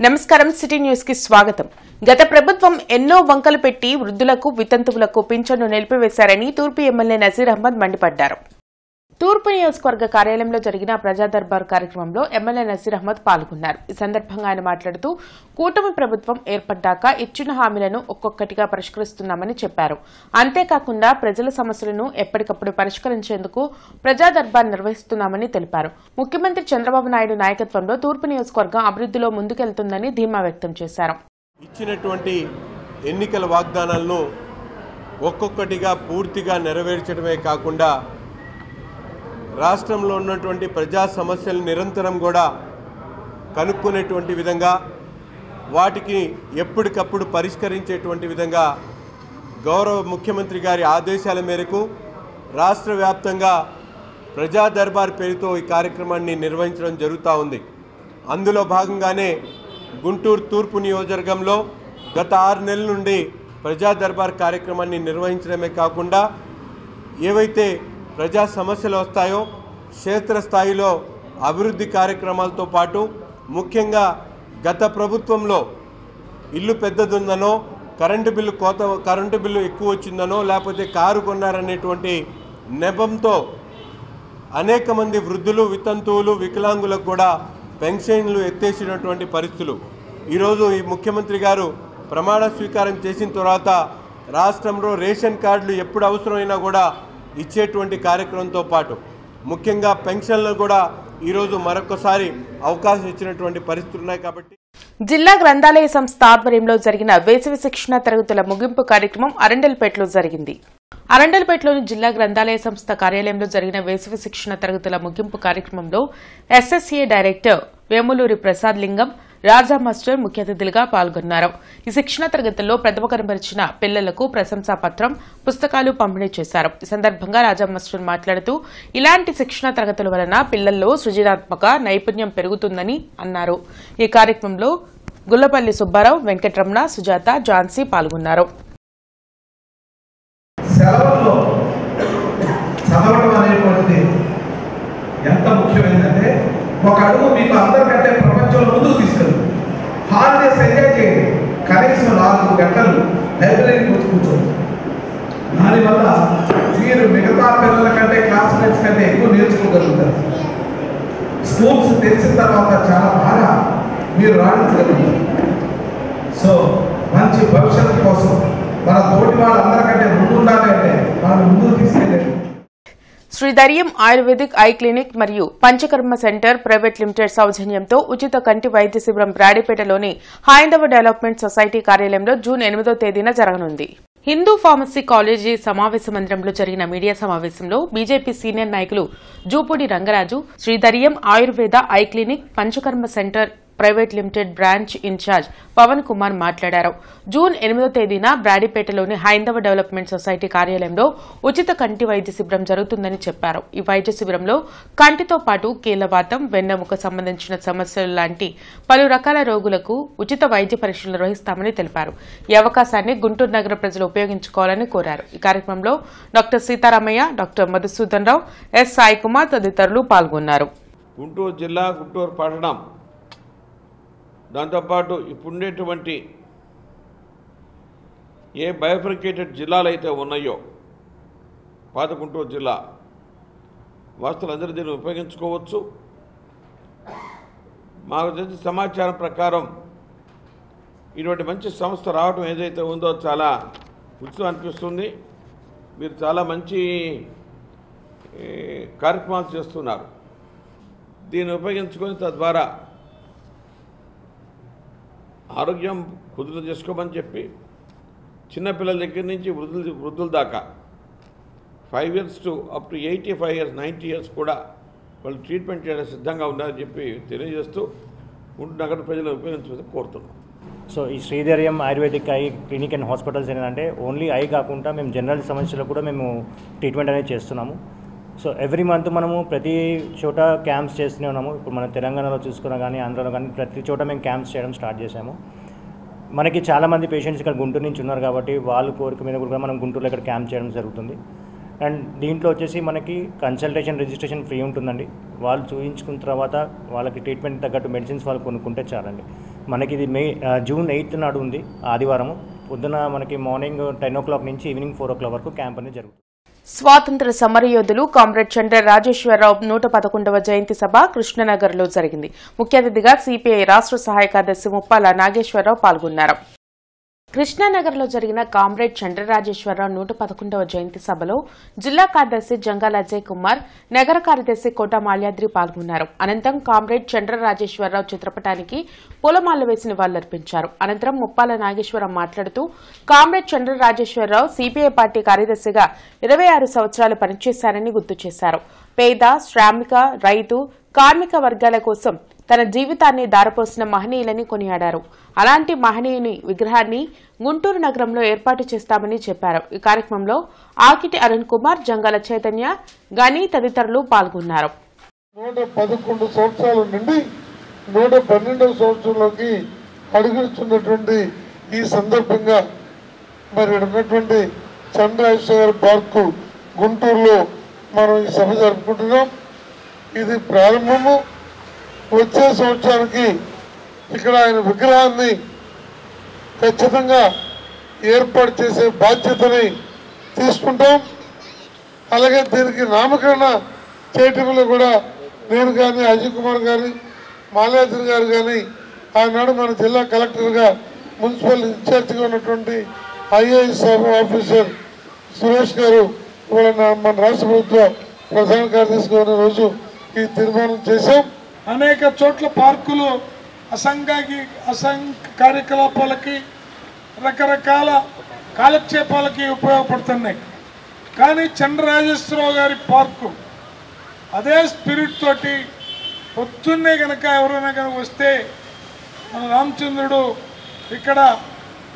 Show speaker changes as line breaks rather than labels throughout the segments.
నమస్కారం city news కి స్వాగతం. గత ప్రభుత్వం ఎన్నో వంకలు పెట్టి వృద్ధులకు వితంతువులకు పింఛన్ను నిలిపివేశారని తూర్పు ఎమ్మెల్యే నజీర్ అహ్మద్ మండిపడ్డారు. తూర్పు నియోజకవర్గ కార్యాలయంలో జరిగిన ప్రజా దర్బార్ కార్యక్రమంలో ఎమ్మెల్యే నజీర్ అహ్మద్ పాల్గొన్నారు. ఈ సందర్భంగా ఆయన మాట్లాడుతూ కూటమి ప్రభుత్వం ఏర్పడ్డాక ఇచ్చిన హామీలను ఒక్కొక్కటిగా పరిష్కరిస్తున్నామని చెప్పారు. అంతేకాకుండా ప్రజల సమస్యలను ఎప్పటికప్పుడు పరిష్కరించేందుకు ప్రజా దర్బార్ నిర్వహిస్తున్నామని తెలిపారు. ముఖ్యమంత్రి చంద్రబాబు నాయుడు నాయకత్వంలో తూర్పు నియోజకవర్గం అభివృద్ధిలో ముందుకెళ్తుందని ధీమా వ్యక్తం చేశారు.
ఇచ్చినటువంటి ఎన్నికల వాగ్దానాలను ఒక్కొక్కటిగా పూర్తిగా నెరవేర్చడమే కాకుండా రాష్ట్రంలో ఉన్నటువంటి ప్రజా సమస్యలు నిరంతరం కూడా కనుక్కునేటువంటి విధంగా వాటికి ఎప్పటికప్పుడు పరిష్కరించేటువంటి విధంగా గౌరవ ముఖ్యమంత్రి గారి ఆదేశాల మేరకు రాష్ట్ర వ్యాప్తంగా ప్రజా దర్బార్ పేరుతో ఈ కార్యక్రమాన్ని నిర్వహించడం జరుగుతూ ఉంది. అందులో భాగంగానే గుంటూరు తూర్పు నియోజకవర్గంలో గత 6 నెలల నుండి ప్రజా దర్బార్ కార్యక్రమాన్ని నిర్వహించడమే కాకుండా ఏవైతే ప్రజా సమస్యలు వస్తాయో క్షేత్రస్థాయిలో అభివృద్ధి కార్యక్రమాలతో పాటు ముఖ్యంగా గత ప్రభుత్వంలో ఇల్లు పెద్దదుందనో కరెంటు బిల్లు ఎక్కువ వచ్చిందనో లేకపోతే కారు కొన్నారనేటువంటి నెపంతో అనేక మంది వృద్ధులు వితంతువులు వికలాంగులకు కూడా పెన్షన్లు ఎత్తేసినటువంటి పరిస్థితులు. ఈరోజు ఈ ముఖ్యమంత్రి గారు ప్రమాణ స్వీకారం చేసిన తర్వాత రాష్ట్రంలో రేషన్ కార్డులు ఎప్పుడు అవసరమైనా కూడా ఇచ్చేటువంటి కార్యక్రమంతో పాటు ముఖ్యంగా పెన్షన్లు కూడా ఈరోజు మరొకసారి అవకాశం ఇచ్చినటువంటి పరిస్థితులు ఉన్నాయి. కాబట్టి
జిల్లా గ్రంథాలయ సంస్థ ఆధ్వర్యంలో జరిగిన వేసవి శిక్షణ తరగతుల ముగింపు కార్యక్రమం అరండల్పేటలో జరిగింది. అరండల్పేటలోని జిల్లా గ్రంథాలయ సంస్థ కార్యాలయంలో జరిగిన వేసవి శిక్షణ తరగతుల ముగింపు కార్యక్రమంలో ఎస్ఎస్ఏ డైరెక్టర్ వేములూరి ప్రసాద్ లింగం, రాజా మాస్టర్ ముఖ్య అతిథులుగా పాల్గొన్నారు. ఈ శిక్షణ తరగతుల్లో ప్రతిభ కనబరిచిన పిల్లలకు ప్రశంసా పత్రం, పుస్తకాలు పంపిణీ చేశారు. ఈ సందర్భంగా రాజా మాస్టర్ మాట్లాడుతూ ఇలాంటి శిక్షణ తరగతుల వలన పిల్లల్లో సృజనాత్మక నైపుణ్యం పెరుగుతుందని అన్నారు. ఈ కార్యక్రమంలో గుల్లపల్లి సుబ్బారావు, వెంకటరమణ, సుజాత, ఝాన్సీ పాల్గొన్నారు.
సెలవుల్లో చదవడం అనేటువంటిది ఎంత ముఖ్యమైనదంటే ఒక అడుగు మీకు అందరికంటే ప్రపంచంలో ముందుకు తీసుకెళ్ళి హాలిడేస్ ఎంజాయ్ చేయండి. కనీసం 4 గంటలు లైబ్రరీకి వచ్చి కూర్చోండి. దానివల్ల మీరు మిగతా పిల్లల కంటే క్లాస్మేట్స్ కంటే ఎక్కువ నేర్చుకోగలుగుతారు. స్కూల్స్ తెరిచిన తర్వాత చాలా బాగా మీరు రాణించగలుగుతారు. సో మంచి భవిష్యత్తు కోసం మన తోటి వాళ్ళందరికంటే ముందు ఉండాలి అంటే మనం ముందుకు తీసుకెళ్ళండి.
శ్రీ ధైర్యం ఆయుర్వేదిక్ ఐ క్లినిక్ మరియు పంచకర్మ సెంటర్ ప్రైవేట్ లిమిటెడ్ సౌజన్యంతో ఉచిత కంటి వైద్య శిబిరం బ్రాడీపేటలోని హైందవ డెవలప్మెంట్ సొసైటీ కార్యాలయంలో జూన్ 8వ తేదీన జరగనుంది. హిందూ ఫార్మసీ కాలేజీ సమావేశ మందిరంలో జరిగిన మీడియా సమావేశంలో బీజేపీ సీనియర్ నాయకులు Jupudi Rangaraju, Shri Dhairyam Ayurveda eye clinic Panchakarma centre private limited branch in charge Pavan Kumar మాట్లాడారు. జూన్ 8వ తేదీన బ్రాడీపేటలోని హైందవ డెవలప్మెంట్ సొసైటీ కార్యాలయంలో ఉచిత కంటి వైద్య శిబిరం జరుగుతుందని చెప్పారు. ఈ వైద్య శిబిరంలో కంటితో పాటు కీళ్లవాతం, వెన్నెముక సంబంధించిన సమస్యలు లాంటి పలు రకాల రోగులకు ఉచిత వైద్య పరీక్షలు నిర్వహిస్తామని తెలిపారు. ఈ అవకాశాన్ని గుంటూరు నగర ప్రజలు ఉపయోగించుకోవాలని కోరారు. ఈ కార్యక్రమంలో డాక్టర్ సీతారామయ్య, డాక్టర్ మధుసూదన్ రావు, ఎస్ సాయి కుమార్ తదితరులు పాల్గొన్నారు.
గుంటూరు జిల్లా, గుంటూరు పట్టణం, దాంతోపాటు ఇప్పుడుండేటువంటి ఏ బైఫర్కేటెడ్ జిల్లాలు అయితే ఉన్నాయో పాత గుంటూరు జిల్లా వాస్తులందరూ దీన్ని ఉపయోగించుకోవచ్చు. మాకు తెలిసిన సమాచారం ప్రకారం ఇటువంటి మంచి సంస్థ రావడం ఏదైతే ఉందో చాలా ఉచితం అనిపిస్తుంది. మీరు చాలా మంచి కార్యక్రమాలు చేస్తున్నారు. దీన్ని ఉపయోగించుకొని తద్వారా ఆరోగ్యం కుదురు చేసుకోమని చెప్పి చిన్నపిల్లల దగ్గర నుంచి వృద్ధుల దాకా 5 years to up to 85 years 90 years కూడా వాళ్ళు ట్రీట్మెంట్ చేయడానికి సిద్ధంగా ఉన్నారని చెప్పి తెలియజేస్తూ గుంటూరు నగర ప్రజలు ఉపయోగించాలని కోరుతున్నాం.
సో ఈ Sridhairyam ayurvedic eye clinic and hospitals ఏంటంటే ఓన్లీ ఐ కాకుండా మేము జనరల్ సమస్యలకు కూడా మేము ట్రీట్మెంట్ అనేది చేస్తున్నాము. సో ఎవ్రీ మంత్ మనము ప్రతి చోట క్యాంప్స్ చేస్తూనే ఉన్నాము. ఇప్పుడు మన తెలంగాణలో చూసుకున్నా కానీ ఆంధ్రలో కానీ ప్రతి చోట మేము క్యాంప్స్ చేయడం స్టార్ట్ చేసాము. మనకి చాలామంది పేషెంట్స్ ఇక్కడ గుంటూరు నుంచి ఉన్నారు కాబట్టి వాళ్ళ కోరిక మీద కూడా మనం గుంటూరులో ఇక్కడ క్యాంప్ చేయడం జరుగుతుంది. అండ్ దీంట్లో వచ్చేసి మనకి కన్సల్టేషన్ రిజిస్ట్రేషన్ ఫ్రీ ఉంటుందండి. వాళ్ళు చూపించుకున్న తర్వాత వాళ్ళకి ట్రీట్మెంట్ తగ్గట్టు మెడిసిన్స్ వాళ్ళు కొనుక్కుంటే చాలండి. మనకి ఇది జూన్ 8 నాడు ఉంది, ఆదివారము. పొద్దున మనకి మార్నింగ్ 10 o'clock నుంచి ఈవినింగ్ 4 o'clock వరకు క్యాంప్ అనేది జరుగుతుంది.
స్వాతంత్ర సమరయోధులు కామ్రేడ్ చండ్ర రాజేశ్వరరావు 111వ జయంతి సభ కృష్ణనగర్లో జరిగింది. ముఖ్య అతిథిగా సిపిఐ రాష్ట్ర సహాయ కార్యదర్శి ముప్పాల నాగేశ్వరరావు పాల్గొన్నారు. కృష్ణానగర్లో జరిగిన కామ్రేడ్ చండ్ర రాజేశ్వరరావు 111వ జయంతి సభలో జిల్లా కార్యదర్శి జంగాల అజయ్ కుమార్, నగర కార్యదర్శి కోట మాల్యాద్రి పాల్గొన్నారు. అనంతరం కామ్రేడ్ చండ్ర రాజేశ్వరరావు చిత్రపటానికి పూలమాలలు వేసి నివాళులర్పించారు. అనంతరం ముప్పాల నాగేశ్వరరావు మాట్లాడుతూ కామ్రేడ్ చండ్ర రాజేశ్వరరావు సిపిఐ పార్టీ కార్యదర్శిగా 26 సంవత్సరాలు పనిచేశారని గుర్తు చేశారు. పేద, శ్రామిక, రైతు, కార్మిక వర్గాల కోసం తన జీవితాన్ని దారపోసిన మహనీయులని కొనియాడారు. అలాంటి మహనీయుని విగ్రహాన్ని గుంటూరు నగరంలో ఏర్పాటు చేస్తామని చెప్పారు. ఈ కార్యక్రమంలో ఆకిటి అరుణ్ కుమార్, జంగాల చైతన్య, గని తదితరులు పాల్గొన్నారు.
111 సంవత్సరాల నుండి 112వ సంవత్సరంలోకి అడుగుతున్నటువంటి ఈ సందర్భంగా మరి ఉన్నటువంటి చంద్రశేఖర్ పార్కు గుంటూరులో మనం ఈ సభ జరుపుకుంటున్నాం. ఇది ప్రారంభము. వచ్చే సంవత్సరానికి ఇక్కడ ఆయన విగ్రహాన్ని ఖచ్చితంగా ఏర్పాటు చేసే బాధ్యతని తీసుకుంటాం. అలాగే దీనికి నామకరణ చేయటంలో కూడా నేను కానీ, అజయ్ కుమార్ గారి, మాల్యాద్రి గారు కానీ, ఆనాడు మన జిల్లా కలెక్టర్గా మున్సిపల్ ఇన్ఛార్జిగా ఉన్నటువంటి ఐఏఎస్ ఆఫీసర్ సురేష్ గారు ఇవాళ మన రాష్ట్ర ప్రభుత్వ ప్రధాన కార్యదర్శిగా ఉన్న రోజు ఈ తీర్మానం చేశాం. అనేక చోట్ల పార్కులు అసంఖ్య కార్యకలాపాలకి, రకరకాల కాలక్షేపాలకి ఉపయోగపడుతున్నాయి. కానీ చంద్రరాజేశ్వరరావు గారి పార్కు అదే స్పిరిట్ తోటి పొద్దున్నే కనుక ఎవరైనా కనుక వస్తే మన రామచంద్రుడు ఇక్కడ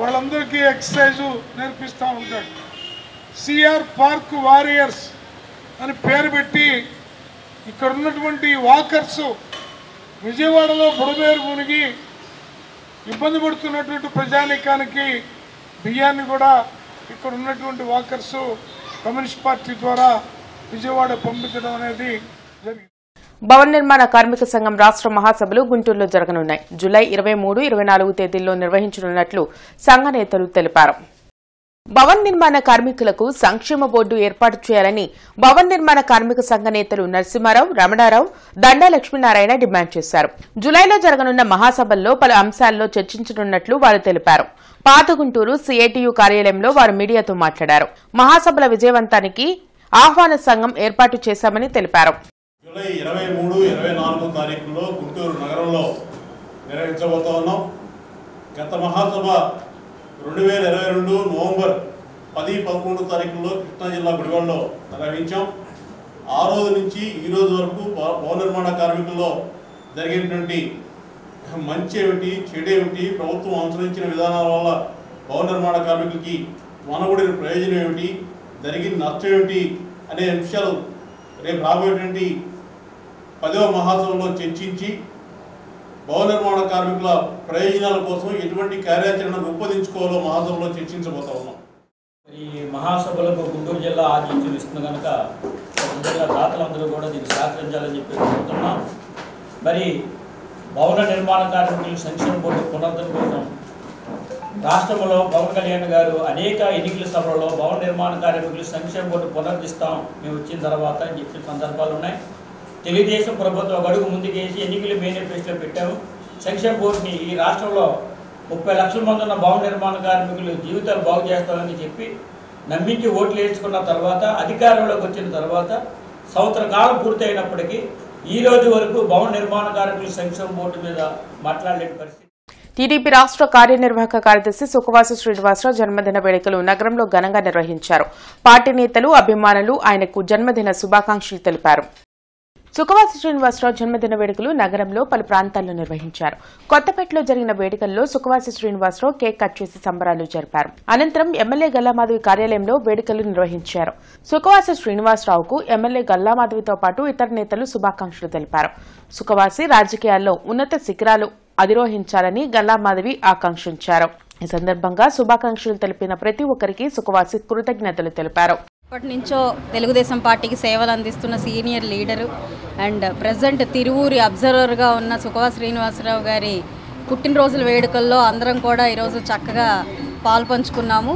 వాళ్ళందరికీ ఎక్సర్సైజు నేర్పిస్తూ ఉంటాడు. సిఆర్ పార్క్ వారియర్స్ అని పేరు పెట్టి ఇక్కడ ఉన్నటువంటి వాకర్సు విజయవాడలో బుడమేరు మునిగి ఇబ్బంది పడుతున్నటువంటి ప్రజానీకానికి బియ్యాన్ని కూడా ఇక్కడ ఉన్నటువంటి వాకర్సు కమ్యూనిస్ట్ పార్టీ ద్వారా విజయవాడ పంపించడం అనేది జరిగింది.
భవన నిర్మాణ కార్మిక సంఘం రాష్ట్ర మహాసభలు గుంటూరులో జరగనున్నాయి. జూలై 23, 24 తేదీల్లో నిర్వహించనున్నట్లు సంఘ నేతలు తెలిపారు. భవన నిర్మాణ కార్మికులకు సంక్షేమ బోర్డు ఏర్పాటు చేయాలని భవన నిర్మాణ కార్మిక సంఘ నేతలు నరసింహారావు, రమణారావు, దండా లక్ష్మీనారాయణ డిమాండ్ చేశారు. జులైలో జరగనున్న మహాసభల్లో పలు అంశాల్లో చర్చించనున్నట్లు వారు తెలిపారు. పాత గుంటూరు సిఐటియు కార్యాలయంలో వారు మీడియాతో మాట్లాడారు. మహాసభల విజయవంతానికి ఆహ్వాన సంఘం ఏర్పాటు చేశామని తెలిపారు.
జూలై 23, 24 తారీఖుల్లో గుంటూరు నగరంలో నిర్వహించబోతా ఉన్నాం. గత మహాసభ 2022 నవంబర్ 10, 11 తారీఖుల్లో కృష్ణా జిల్లా గుడివాడలో నిర్వహించాం. ఆ రోజు నుంచి ఈ రోజు వరకు భవన నిర్మాణ కార్మికుల్లో జరిగినటువంటి మంచి ఏమిటి, చెడు ఏమిటి, ప్రభుత్వం అనుసరించిన విధానాల వల్ల భవన నిర్మాణ కార్మికులకి మనబడిన ప్రయోజనం ఏమిటి, జరిగిన నష్టం ఏమిటి అనే అంశాలు రేపు రాబోయేటువంటి 10వ మహాసభలో చర్చించి భవన నిర్మాణ కార్మికుల ప్రయోజనాల కోసం ఎటువంటి కార్యాచరణ రూపొందించుకోవాలో మహాసభలో చర్చించబోతా ఉన్నాం.
ఈ మహాసభలకు గుంటూరు జిల్లా ఆతిథ్యం ఇస్తుంది కనుక ముందుగా దాతలందరూ కూడా దీన్ని సహకరించాలని చెప్పి కోరుతున్నాం. మరి భవన నిర్మాణ కార్మికుల సంక్షేమ బోర్డు పునరుద్ధరణ కోసం రాష్ట్రంలో పవన్ కళ్యాణ్ గారు అనేక ఎన్నికల సభలలో భవన నిర్మాణ కార్మికుల సంక్షేమ బోర్డు పునరుద్ధరిస్తాం మేము వచ్చిన తర్వాత అని చెప్పిన సందర్భాలు ఉన్నాయి. తెలుగుదేశం ప్రభుత్వం ఒక అడుగు ముందుకేసి ఎన్నికల మేనిఫెస్టోలో పెట్టాము. సంక్షేమ బోర్డుని ఈ రాష్ట్రంలో 30 లక్షల మంది ఉన్న భవన నిర్మాణ కార్మికులు జీవితాలు బాగు చేస్తామని చెప్పి నమ్మించి ఓట్లు వేసుకున్న తర్వాత అధికారంలోకి వచ్చిన తర్వాత సంవత్సర కాలం పూర్తయినప్పటికీ ఈ రోజు వరకు భవన నిర్మాణ కార్మికుల సంక్షేమ బోర్డు మీద మాట్లాడలేని పరిస్థితి.
టీడీపీ రాష్ట్ర కార్యనిర్వాహక కార్యదర్శి సుఖవాసు శ్రీనివాసరావు జన్మదిన వేడుకలు నగరంలో ఘనంగా నిర్వహించారు. పార్టీ నేతలు, అభిమానులు ఆయనకు జన్మదిన శుభాకాంక్షలు తెలిపారు. సుఖవాసు శ్రీనివాసరావు జన్మదిన వేడుకలు నగరంలో పలు ప్రాంతాల్లో నిర్వహించారు. కొత్తపేటలో జరిగిన వేడుకల్లో సుఖవాసు శ్రీనివాసరావు కేక్ కట్ చేసి సంబరాలు జరిపారు. అనంతరం ఎమ్మెల్యే గల్లామాధవి కార్యాలయంలో వేడుకలు నిర్వహించారు. సుఖవాసు శ్రీనివాసరావుకు ఎమ్మెల్యే గల్లామాధవితో పాటు ఇతర నేతలు శుభాకాంక్షలు తెలిపారు. సుఖవాసి రాజకీయాల్లో ఉన్నత శిఖరాలు అధిరోహించాలని గల్లామాధవి ఆకాంక్షించారు. ఈ సందర్భంగా శుభాకాంక్షలు తెలిపిన ప్రతి ఒక్కరికి సుఖవాసి కృతజ్ఞతలు తెలిపారు.
ఇప్పటి నుంచో తెలుగుదేశం పార్టీకి సేవలు అందిస్తున్న సీనియర్ లీడరు అండ్ ప్రజెంట్ తిరువూరి అబ్జర్వర్గా ఉన్న సుఖవా శ్రీనివాసరావు గారి పుట్టినరోజుల వేడుకల్లో అందరం కూడా ఈరోజు చక్కగా పాల్పంచుకున్నాము.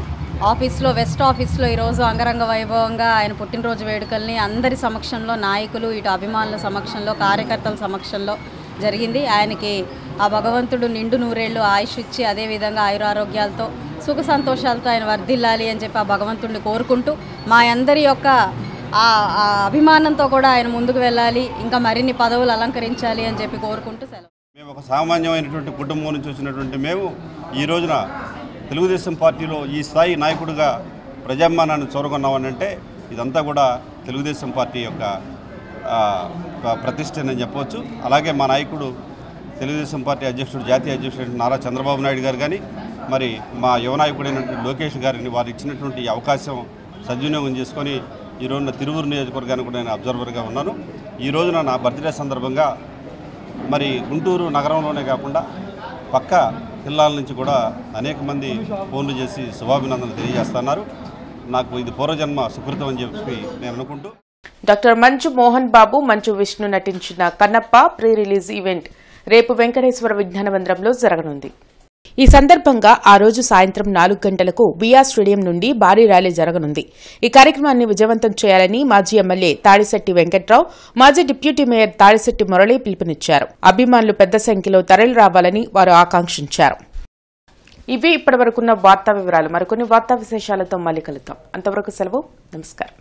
ఆఫీస్లో వెస్ట్ ఆఫీస్లో ఈరోజు అంగరంగ వైభవంగా ఆయన పుట్టినరోజు వేడుకల్ని అందరి సమక్షంలో, నాయకులు ఇటు అభిమానుల సమక్షంలో, కార్యకర్తల సమక్షంలో జరిగింది. ఆయనకి ఆ భగవంతుడు నిండు నూరేళ్లు ఆయుష్ ఇచ్చి అదేవిధంగా ఆయురారోగ్యాలతో సుఖ సంతోషాలతో ఆయన వర్ధిల్లాలి అని చెప్పి ఆ భగవంతుడిని కోరుకుంటూ మా అందరి యొక్క ఆ అభిమానంతో కూడా ఆయన ముందుకు వెళ్ళాలి, ఇంకా మరిన్ని పదవులు అలంకరించాలి అని చెప్పి కోరుకుంటూ సెలవు.
మేము ఒక సామాన్యమైనటువంటి కుటుంబం నుంచి వచ్చినటువంటి మేము ఈ రోజున తెలుగుదేశం పార్టీలో ఈ స్థాయి నాయకుడిగా ప్రజాభిమానాన్ని చూరగొన్నామని అంటే ఇదంతా కూడా తెలుగుదేశం పార్టీ యొక్క ప్రతిష్ట అని చెప్పవచ్చు. అలాగే మా నాయకుడు తెలుగుదేశం పార్టీ అధ్యక్షుడు, జాతీయ అధ్యక్షుడు నారా చంద్రబాబు నాయుడు గారు కానీ, మరి మా యువ నాయకుడైనటువంటి లోకేష్ గారిని వారు ఇచ్చినటువంటి అవకాశం సద్వినియోగం చేసుకొని ఈ రోజున తిరువూరు నియోజకవర్గానికి కూడా నేను అబ్జర్వర్గా ఉన్నాను. ఈ రోజున నా బర్త్డే సందర్భంగా మరి గుంటూరు నగరంలోనే కాకుండా పక్క జిల్లాల నుంచి కూడా అనేక మంది ఫోన్లు చేసి శుభాభినందనలు తెలియజేస్తున్నారు. నాకు ఇది పూర్వజన్మ సుకృతం అని చెప్పి నేను అనుకుంటూ.
డాక్టర్ మంచు మోహన్ బాబు, మంచు విష్ణు నటించిన కన్నప్ప ప్రీ రిలీజ్ ఈవెంట్ రేపు వెంకటేశ్వర విజ్ఞాన మందిరంలో జరగనుంది. ఈ సందర్భంగా ఆ రోజు సాయంత్రం 4 గంటలకు బిఆర్ స్టేడియం నుండి భారీ ర్యాలీ జరగనుంది. ఈ కార్యక్రమాన్ని విజయవంతం చేయాలని మాజీ ఎమ్మెల్యే తాడిశెట్టి వెంకట్రావు, మాజీ డిప్యూటీ మేయర్ తాడిశెట్టి మురళి పిలుపునిచ్చారు. అభిమానులు పెద్ద సంఖ్యలో తరలి రావాలని వారు ఆకాంక్షించారు. ఇవి ఇప్పటివరకున్న వార్తా వివరాలు. మరికొన్ని వార్తా విశేషాలతో మళ్ళీ కలుద్దాం. అంతవరకు సెలవు. నమస్కారం.